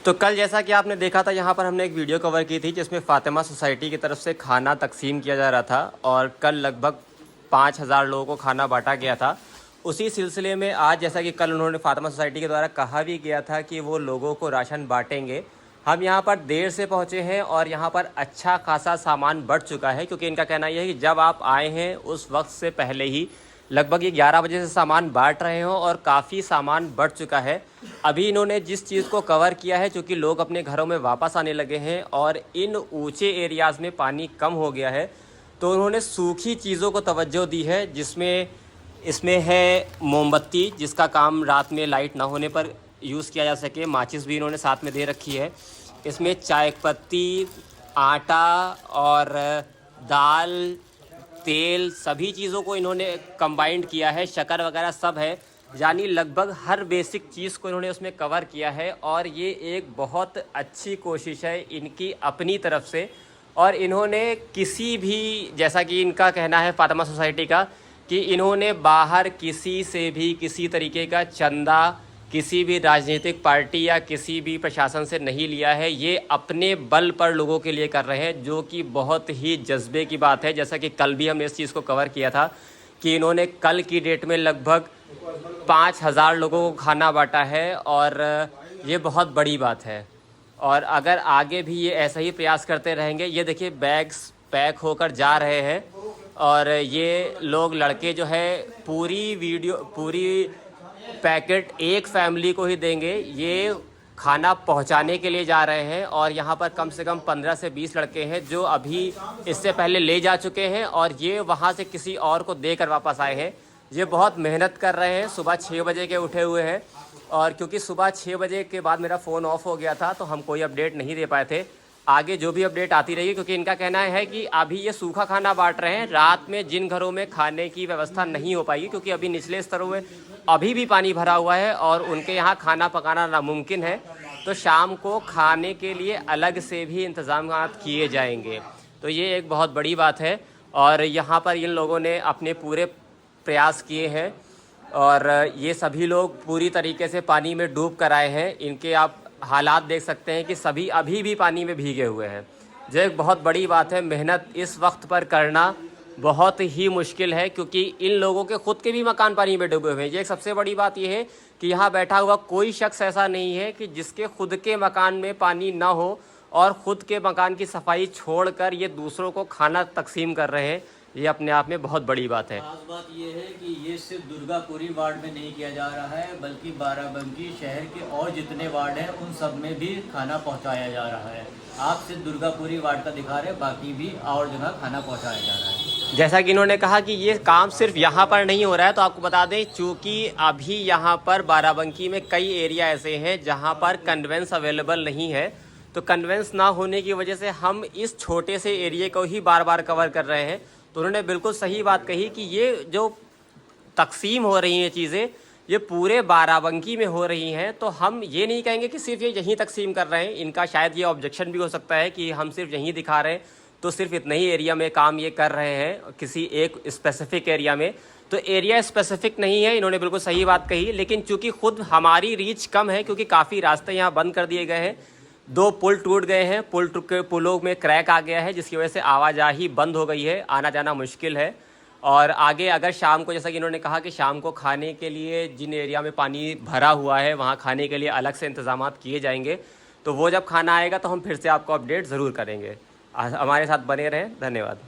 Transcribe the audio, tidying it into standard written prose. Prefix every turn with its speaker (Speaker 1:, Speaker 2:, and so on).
Speaker 1: तो कल जैसा कि आपने देखा था, यहाँ पर हमने एक वीडियो कवर की थी जिसमें फ़ातिमा सोसाइटी की तरफ से खाना तकसीम किया जा रहा था और कल लगभग 5,000 लोगों को खाना बांटा गया था। उसी सिलसिले में आज, जैसा कि कल उन्होंने फ़ातिमा सोसाइटी के द्वारा कहा भी गया था कि वो लोगों को राशन बांटेंगे, हम यहाँ पर देर से पहुँचे हैं और यहाँ पर अच्छा खासा सामान बढ़ चुका है, क्योंकि इनका कहना यह है कि जब आप आए हैं उस वक्त से पहले ही लगभग ये 11 बजे से सामान बांट रहे हो और काफ़ी सामान बढ़ चुका है। अभी इन्होंने जिस चीज़ को कवर किया है, चूँकि लोग अपने घरों में वापस आने लगे हैं और इन ऊंचे एरियाज़ में पानी कम हो गया है, तो उन्होंने सूखी चीज़ों को तवज्जो दी है, जिसमें इसमें है मोमबत्ती, जिसका काम रात में लाइट ना होने पर यूज़ किया जा सके। माचिस भी इन्होंने साथ में दे रखी है। इसमें चाय पत्ती, आटा और दाल, तेल, सभी चीज़ों को इन्होंने कंबाइंड किया है। शक्कर वगैरह सब है, यानी लगभग हर बेसिक चीज़ को इन्होंने उसमें कवर किया है और ये एक बहुत अच्छी कोशिश है इनकी अपनी तरफ से। और इन्होंने किसी भी, जैसा कि इनका कहना है फ़ातिमा सोसाइटी का, कि इन्होंने बाहर किसी से भी किसी तरीके का चंदा किसी भी राजनीतिक पार्टी या किसी भी प्रशासन से नहीं लिया है। ये अपने बल पर लोगों के लिए कर रहे हैं, जो कि बहुत ही जज्बे की बात है। जैसा कि कल भी हमने इस चीज़ को कवर किया था कि इन्होंने कल की डेट में लगभग 5,000 लोगों को खाना बांटा है और ये बहुत बड़ी बात है। और अगर आगे भी ये ऐसा ही प्रयास करते रहेंगे, ये देखिए बैग्स पैक होकर जा रहे हैं और ये लोग लड़के जो है पूरी पैकेट एक फैमिली को ही देंगे। ये खाना पहुंचाने के लिए जा रहे हैं और यहाँ पर कम से कम 15 से 20 लड़के हैं जो अभी इससे पहले ले जा चुके हैं और ये वहाँ से किसी और को देकर वापस आए हैं। ये बहुत मेहनत कर रहे हैं, सुबह 6 बजे के उठे हुए हैं और क्योंकि सुबह 6 बजे के बाद मेरा फ़ोन ऑफ हो गया था तो हम कोई अपडेट नहीं दे पाए थे। आगे जो भी अपडेट आती रहेगी, क्योंकि इनका कहना है कि अभी ये सूखा खाना बांट रहे हैं। रात में जिन घरों में खाने की व्यवस्था नहीं हो पाएगी, क्योंकि अभी निचले स्तरों में अभी भी पानी भरा हुआ है और उनके यहाँ खाना पकाना नामुमकिन है, तो शाम को खाने के लिए अलग से भी इंतज़ाम किए जाएंगे। तो ये एक बहुत बड़ी बात है और यहाँ पर इन लोगों ने अपने पूरे प्रयास किए हैं और ये सभी लोग पूरी तरीके से पानी में डूब कर आए हैं। इनके आप हालात देख सकते हैं कि सभी अभी भी पानी में भीगे हुए हैं, जो एक बहुत बड़ी बात है। मेहनत इस वक्त पर करना बहुत ही मुश्किल है, क्योंकि इन लोगों के ख़ुद के भी मकान पानी में डूबे हुए हैं। ये एक सबसे बड़ी बात यह है कि यहाँ बैठा हुआ कोई शख्स ऐसा नहीं है कि जिसके खुद के मकान में पानी ना हो और ख़ुद के मकान की सफाई छोड़कर ये दूसरों को खाना तकसीम कर रहे हैं। ये अपने आप में बहुत बड़ी बात है।
Speaker 2: खास बात ये है कि ये सिर्फ दुर्गापुरी वार्ड में नहीं किया जा रहा है, बल्कि बाराबंकी शहर के और जितने वार्ड हैं उन सब में भी खाना पहुंचाया जा रहा है। आप सिर्फ दुर्गापुरी वार्ड का दिखा रहे हैं, बाकी भी और जगह खाना पहुंचाया जा रहा है।
Speaker 1: जैसा कि इन्होंने कहा कि ये काम सिर्फ यहाँ पर नहीं हो रहा है, तो आपको बता दें, चूँकि अभी यहाँ पर बाराबंकी में कई एरिया ऐसे हैं जहाँ पर कन्वेंस अवेलेबल नहीं है, तो कन्वेंस ना होने की वजह से हम इस छोटे से एरिए को ही बार बार कवर कर रहे हैं। तो उन्होंने बिल्कुल सही बात कही कि ये जो तकसीम हो रही हैं चीज़ें, ये पूरे बाराबंकी में हो रही हैं, तो हम ये नहीं कहेंगे कि सिर्फ ये यहीं तकसीम कर रहे हैं। इनका शायद ये ऑब्जेक्शन भी हो सकता है कि हम सिर्फ यहीं दिखा रहे हैं, तो सिर्फ इतना ही एरिया में काम ये कर रहे हैं किसी एक स्पेसिफिक एरिया में। तो एरिया स्पेसिफिक नहीं है, इन्होंने बिल्कुल सही बात कही। लेकिन चूँकि खुद हमारी रीच कम है, क्योंकि काफ़ी रास्ते यहाँ बंद कर दिए गए हैं, 2 पुल टूट गए हैं, पुलों में क्रैक आ गया है, जिसकी वजह से आवाजाही बंद हो गई है, आना जाना मुश्किल है। और आगे अगर शाम को, जैसा कि इन्होंने कहा कि शाम को खाने के लिए जिन एरिया में पानी भरा हुआ है वहाँ खाने के लिए अलग से इंतज़ाम किए जाएंगे, तो वो जब खाना आएगा तो हम फिर से आपको अपडेट ज़रूर करेंगे। हमारे साथ बने रहें। धन्यवाद।